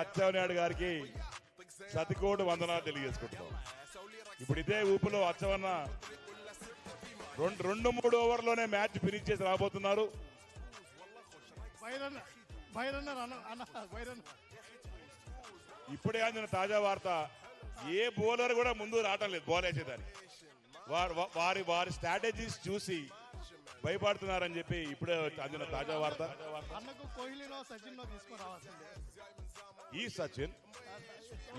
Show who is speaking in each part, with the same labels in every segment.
Speaker 1: అచ్చెన్నాయుడు గారికి సతికోటి వందనాలు తెలియజేసుకుంటున్నాం. ఇప్పుడు ఇదే ఊపులో అచ్చవన్న 2-3 ఓవర్లోనే మ్యాచ్ ఫినిష్ చేసి రాబోతున్నారు. ఇప్పుడే అందిన తాజా వార్త, ఏ బౌలర్ కూడా ముందు రావటం లేదు బాల్ వేసేదాన్ని. వారి స్ట్రాటజీస్ చూసి భయపడుతున్నారని చెప్పి ఇప్పుడే అందిన తాజా వార్త. ఈ సచిన్,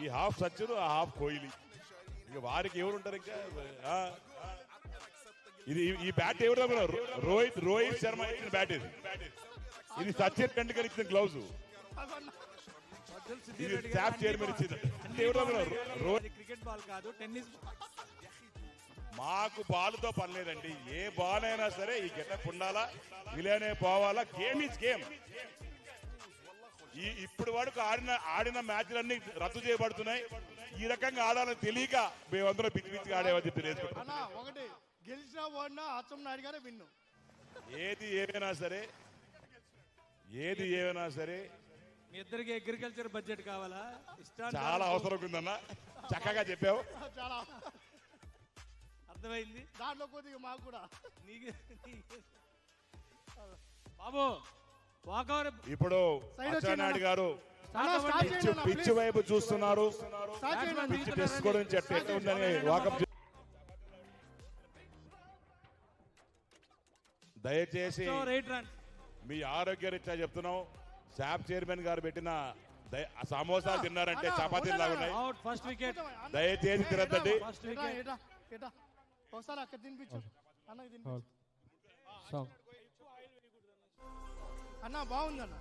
Speaker 1: ఈ హాఫ్ సచిన్, హాఫ్ కోహ్లీ, ఇక వారికి ఎవరుంటారు ఇంకా. ఇది ఈ బ్యాట్ ఎవరు? రోహిత్ శర్మ ఇచ్చిన బ్యాట్ ఇది సచిన్ టెండూల్కర్ ఇచ్చిన గ్లౌజ్, ఇది శాప్ చైర్మన్ ఇచ్చింది.
Speaker 2: క్రికెట్ బాల్ కాదు, టెన్నిస్.
Speaker 1: మాకు బాల్తో పని లేదండి. ఏ బాల్ అయినా సరే ఈ గెటప్ ఉండాలా, ఇలానే పోవాలా. Game is game. ఇప్పుడు వరకు ఆడిన మ్యాచ్లన్నీ రద్దు చేయబడుతున్నాయి. ఈ రకంగా ఆడాలని తెలియక మేమందరం పిచ్చి పిచ్చిగా ఆడేవని చెప్పి నేర్చుకుంటున్నాం.
Speaker 3: ఒకటి గెలిచినా ఓడినా అచ్చెన్నాయుడు గారే విన్ను.
Speaker 1: ఏది ఏమైనా సరే
Speaker 2: మీ ఇద్దరికి అగ్రికల్చర్ బడ్జెట్ కావాలా?
Speaker 1: చాలా అవసరం ఉందన్న, చక్కగా చెప్పావు.
Speaker 3: చాలా
Speaker 2: అర్థమైంది.
Speaker 3: దాంట్లో కొద్దిగా మాకు కూడా
Speaker 2: బాబు
Speaker 1: ఇప్పుడు అచ్చెన్నాయుడు గారు పిచ్ వైపు చూస్తున్నారు. పిచ్ టెస్ట్ గురించి ఎట్లా ఉందని వాకప్. దయచేసి మీ ఆరోగ్యరీత్యా చెప్తున్నాం, శాప్ చైర్మన్ గారు పెట్టిన సమోసాలు తిన్నారంటే చపాతీలు లాగున్నాయి.
Speaker 2: ఫస్ట్ వికెట్
Speaker 1: దయచేసి తినద్దండి.
Speaker 3: ఒకసారి అక్కడ తినిపించు అన్నకి తినిపించు. అన్న బాగుంది అన్న.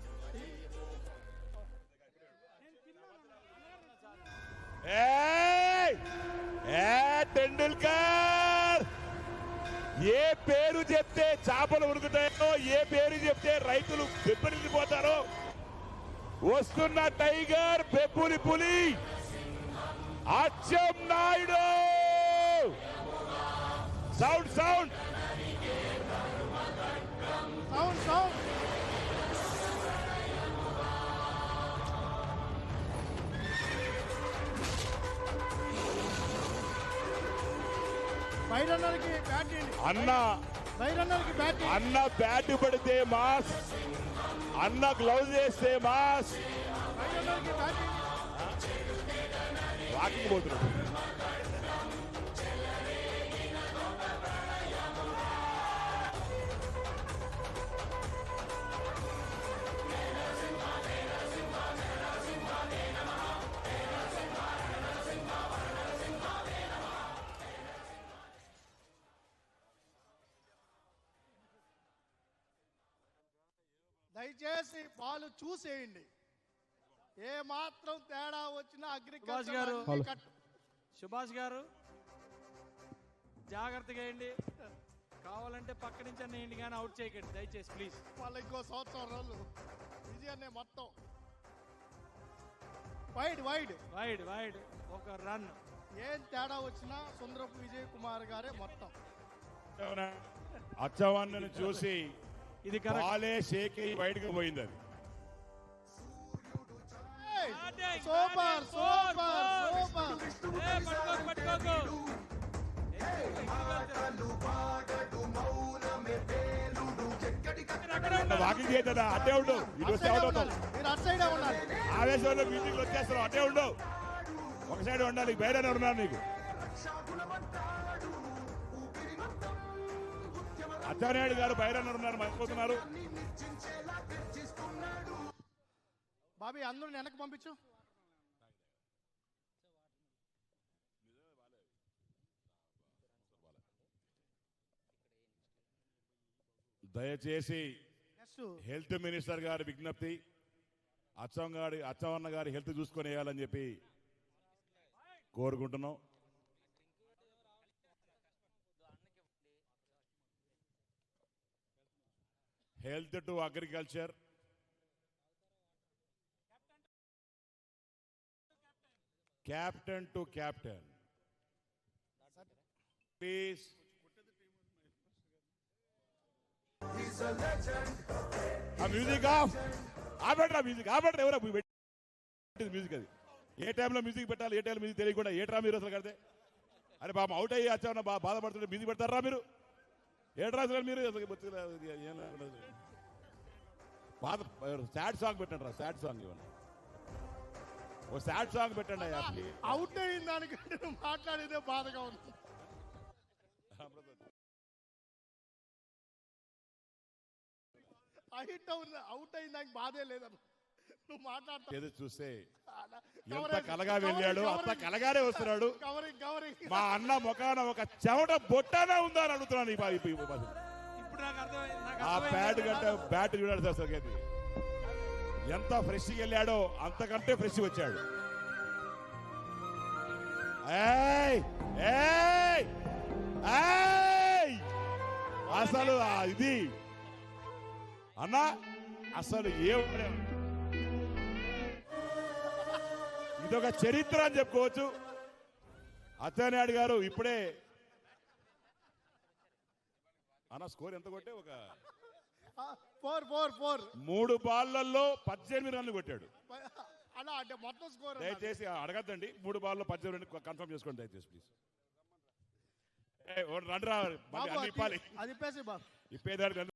Speaker 1: టెండూల్కర్ ఏ పేరు చెప్తే చేపలు ఉరుకుతాయో, ఏ పేరు చెప్తే రైతులు దెబ్బతిపోతారో, వస్తున్న టైగర్ బెబ్బులి పులి Atchannaidu. Sound sound
Speaker 3: sound sound. బైరన్నర్కి బ్యాట్
Speaker 1: అన్న బ్యాట్ పడితే మాస్, అన్న గ్లౌజ్ వేస్తే మాస్. వాకింగ్ పోతున్నాడు.
Speaker 3: దయచేసి బాల్ చూసేయండి. ఏ మాత్రం తేడా వచ్చినా
Speaker 2: సుభాష్ గారు జాగ్రత్తగా వేయండి. కావాలంటే పక్క నుంచి అన్న వేయండి, కానీ అవుట్ చేయకండి దయచేసి ప్లీజ్.
Speaker 3: వాళ్ళ ఇంకో సంవత్సరం రోజులు విజయాన్ని మొత్తం వైడ్ వైడ్
Speaker 2: వైడ్ వైడ్ ఒక రన్.
Speaker 3: ఏం తేడా వచ్చినా సుందరపు విజయ్ కుమార్ గారే మొత్తం.
Speaker 1: అచ్చవన్నను చూసి
Speaker 2: ఇది
Speaker 1: బాలే షేక్ అయ్యి బయటకు పోయింది. అది
Speaker 3: సూపర్ సూపర్ సూపర్.
Speaker 1: వాకింగ్ చేద్దా, అట్టే ఉండు. ఇటు వస్తే అవుట్ అవుతావు. ఆవేశంలో మ్యూజిక్ వచ్చేస్తావు, అట్టే ఉండు. ఒక సైడ్ ఉండాలి, బయట ఉన్నారు నీకు. అచ్చెన్నాయుడు గారు బయట ఉన్నారు, మర్చిపోతున్నారు.
Speaker 3: బాబీ అందరూ వెనక్కి పంపించు.
Speaker 1: దయచేసి హెల్త్ మినిస్టర్ గారి విజ్ఞప్తి, అచ్చవన్న గారి హెల్త్ చూసుకొని వేయాలని చెప్పి కోరుకుంటున్నాం. Health to agriculture, captain to captain. Please. He's a legend. Music off. Music. Practice music అది. ఏ టైంలో మ్యూజిక్ పెట్టాలి, ఏ టైంలో మ్యూజిక్ తెలియకుండా ఏట్రా మీరు అసలు కడితే. అరే బాబు అవుట్ అయ్యి వచ్చామన్నా బాధపడుతుంటే మ్యూజిక్ పెడతారా మీరు? ఏట్రా అసలు మీరు బాధ. సాడ్ సాంగ్ పెట్టండి రా, సాడ్ సాంగ్ ఇవ్వండి, ఓ సాడ్ సాంగ్ పెట్టండి అయ్యా ప్లీజ్.
Speaker 3: అవుట్ అయిన దానికంటే నువ్వు మాట్లాడేదే బాధగా ఉంది. అవుట్ అయిన దానికి బాధే లేదన్న, నువ్వు మాట్లాడతావు.
Speaker 1: ఏదో చూస్తే ఎంత కలగా వెళ్ళాడు అంత కలగానే వస్తున్నాడు.
Speaker 3: Covering covering.
Speaker 1: మా అన్న ముఖాన ఒక చెమట బొట్టానే ఉందా అని అడుగుతున్నాను.
Speaker 2: ఇప్పుడు నాకు అర్థమైంది, నాకు
Speaker 1: ఆ
Speaker 2: అర్థమైంది.
Speaker 1: బ్యాట్ కంటే బ్యాట్ చూడాడు సార్ సంగతి. ఎంత ఫ్రెష్గా వెళ్ళాడో అంతకంటే ఫ్రెష్ వచ్చాడు. ఏయ్ ఏయ్ ఏయ్ అసలు ఇది అన్నా అసలు ఇదొక చరిత్ర అని చెప్పుకోవచ్చు. అచ్చెన్నాయుడు గారు ఇప్పుడే అన్న స్కోర్ ఎంత కొట్టే ఒక
Speaker 3: 4
Speaker 1: 3 బాళ్లలో 18 రన్లు కొట్టాడు.
Speaker 3: అలా అంటే మొత్తం స్కోర్
Speaker 1: దయచేసి అడగద్దండి, 3 బాల్లో 18 రన్లు కన్ఫర్మ్ చేసుకోండి దయచేసి ప్లీజ్. రండి రా,
Speaker 3: బాబు,
Speaker 1: అన్ని ఇప్పాలి.
Speaker 3: అది ఇప్పేసి బాబు.
Speaker 1: ఇప్పేదానికి